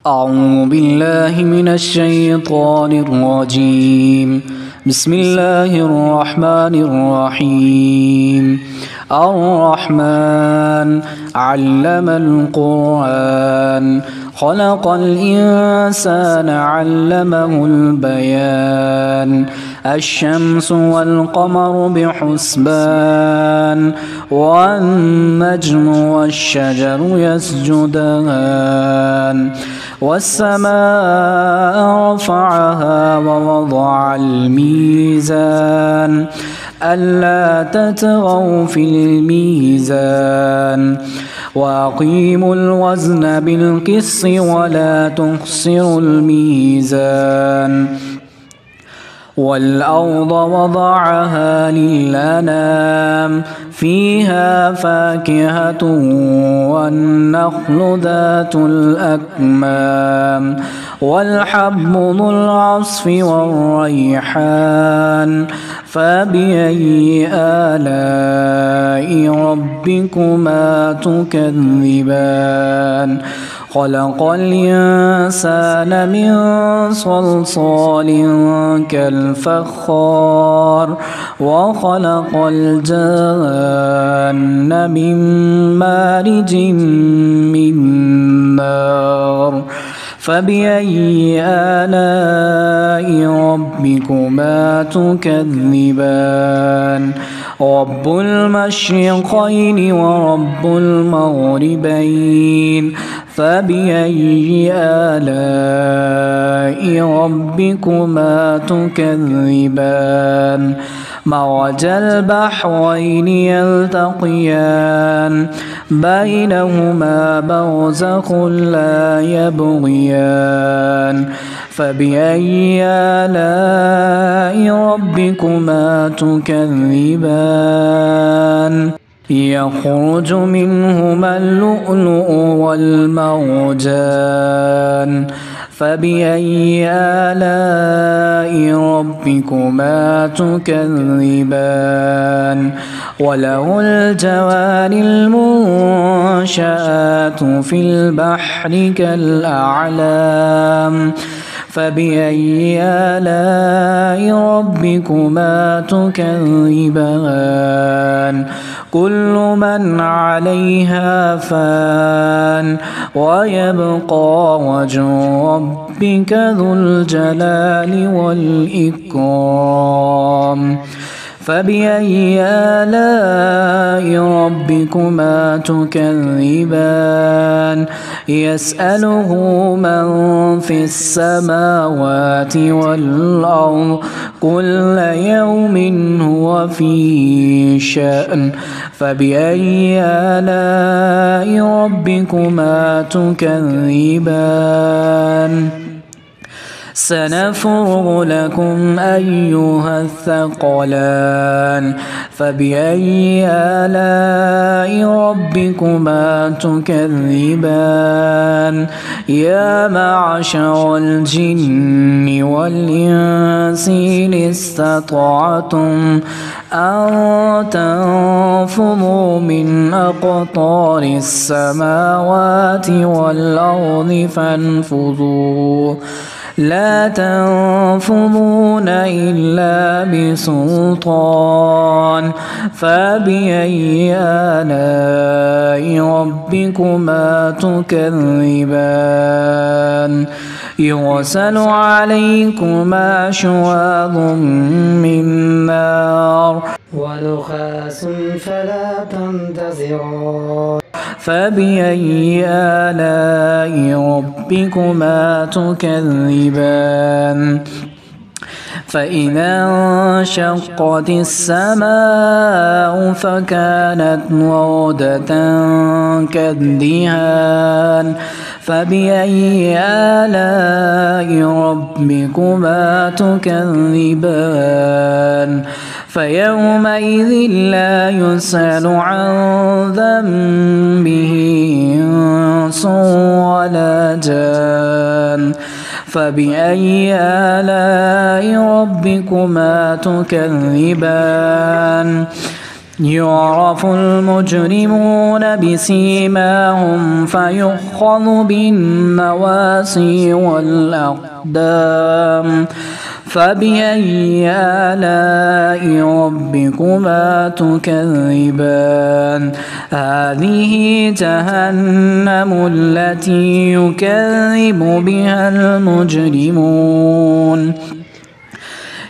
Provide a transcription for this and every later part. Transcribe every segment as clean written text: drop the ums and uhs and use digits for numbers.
أعوذ بالله من الشيطان الرجيم. بسم الله الرحمن الرحيم. الرحمن علم القرآن خلق الإنسان علمه البيان. الشمس والقمر بحسبان والنجم والشجر يسجدان والسماء رفعها ووضع الميزان ألا تطغوا في الميزان وأقيموا الوزن بالقسط ولا تخسروا الميزان. والأرض وضعها للأنام فيها فاكهة والنخل ذات الأكمام والحب ذو العصف والريحان. فبأي آلاء ربكما تكذبان؟ خلق الإنسان من صلصال كالفخار وخلق الجان من مارج من نار. فبأي آلاء ربكما تكذبان؟ رب المشرقين ورب المغربين. فبأي آلاء ربكما تكذبان؟ مرج البحرين يلتقيان بينهما برزخ لا يبغيان. فبأي آلاء ربكما تكذبان؟ يخرج منهما اللؤلؤ والمرجان. فبأي آلاء ربكما تكذبان؟ وله الجوار المنشآت في البحر كالأعلام. فبأي آلاء ربكما تكذبان؟ كل من عليها فان ويبقى وجه ربك ذو الجلال والإكرام. فبأي آلاء ربكما تكذبان؟ يسأله من في السماوات والأرض كل يوم هو في شأن. فبأي آلاء ربكما تكذبان؟ سنفرغ لكم أيها الثقلان. فبأي آلاء ربكما تكذبان؟ يا معشر الجن والإنس إن استطعتم أن تنفذوا من أقطار السماوات والأرض فانفذوا لا تنفذون إلا بسلطان. فبأي آلاء ربكما تكذبان؟ يرسل عليكما شواظ من نار ونحاس فلا تنتظران. فبأي آلاء ربكما تكذبان؟ فإذا انشقت السماء فكانت وردة كالدهان. فبأي آلاء ربكما تكذبان؟ فيومئذ لا يسأل عن ذنبه إنس ولا جان. فبأي آلاء ربكما تكذبان؟ يعرف المجرمون بسيماهم فيؤخذ بالنواصي والأقدام فبأي آلاء ربكما تكذبان هذه جهنم التي يكذب بها المجرمون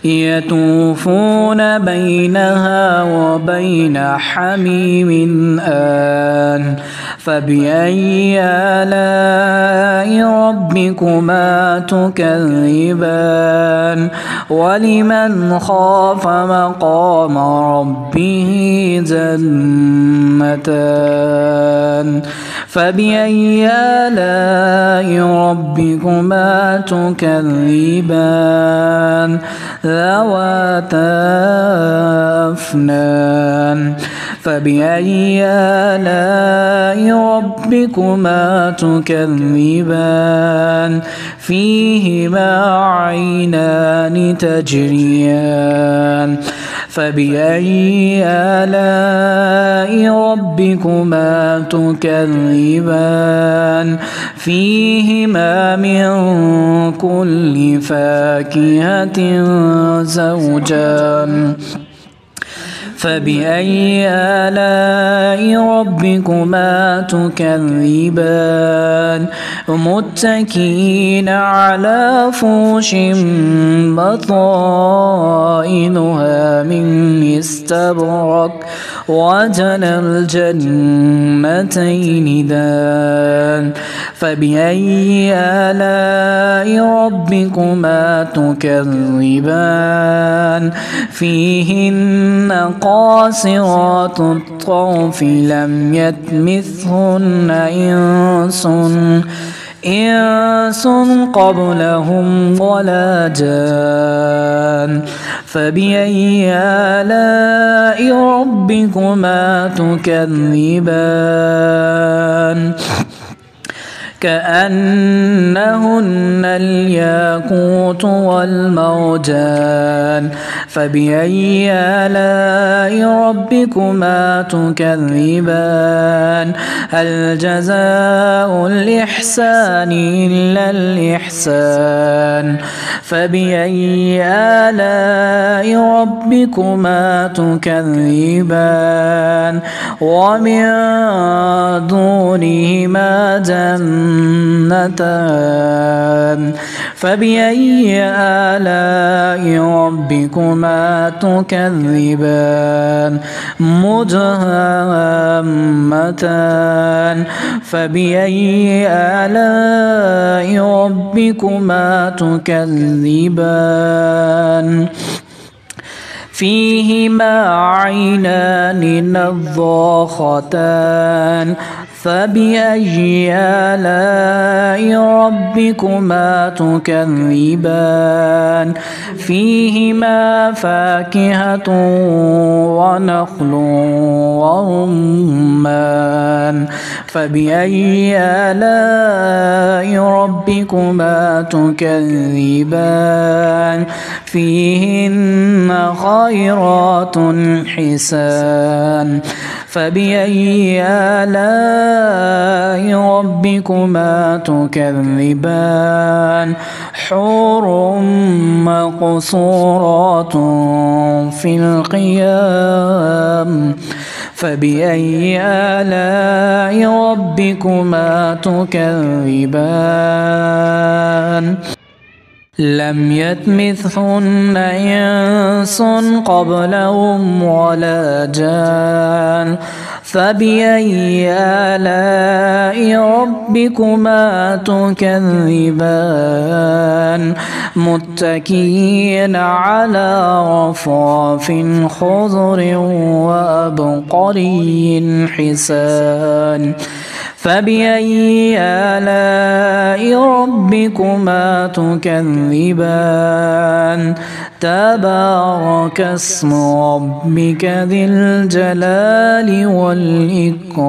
يطوفون بينها وبين حميم آن فبأي آلاء ربكما تكذبان ولمن خاف مقام ربه جنتان فبأي آلاء ربكما تكذبان ذواتا أفنان فبأي آلاء ربكما تكذبان فيهما عينان تجريان فبأي آلاء ربكما تكذبان فيهما من كل فاكهة زوجان فبأي آلاء ربكما تكذبان متكئين على فرش بطائنها من استبرق وجنى الجنتين دان فبأي آلاء ربكما تكذبان فيهن قاصرات الطرف لم يطمثهن إنس قبلهم ولا جان فبأي آلاء ربكما تكذبان كأنهن الياقوت والمرجان فبأي آلاء ربكما تكذبان هل جزاء الإحسان إلا الإحسان فبأي آلاء ربكما تكذبان ومن دونهما جنتان فبأي آلاء ربكما تكذبان مدهامتان فبأي آلاء ربكما تكذبان فيهما عينان نضاختان فبأي آلاء ربكما تكذبان فيهما فاكهة ونخل ورمان فبأي آلاء ربكما تكذبان فيهن خيرات حسان فبأي آلاء ربكما تكذبان حور مقصورات في القيام فبأي آلاء ربكما تكذبان لم يطمثهن إنس قبلهم ولا جان فبأي آلاء ربكما تكذبان متكئين على رفرف خضر وأبقري حسان فبأي آلاء ربكما تكذبان تبارك اسم ربك ذي الجلال والإكرام.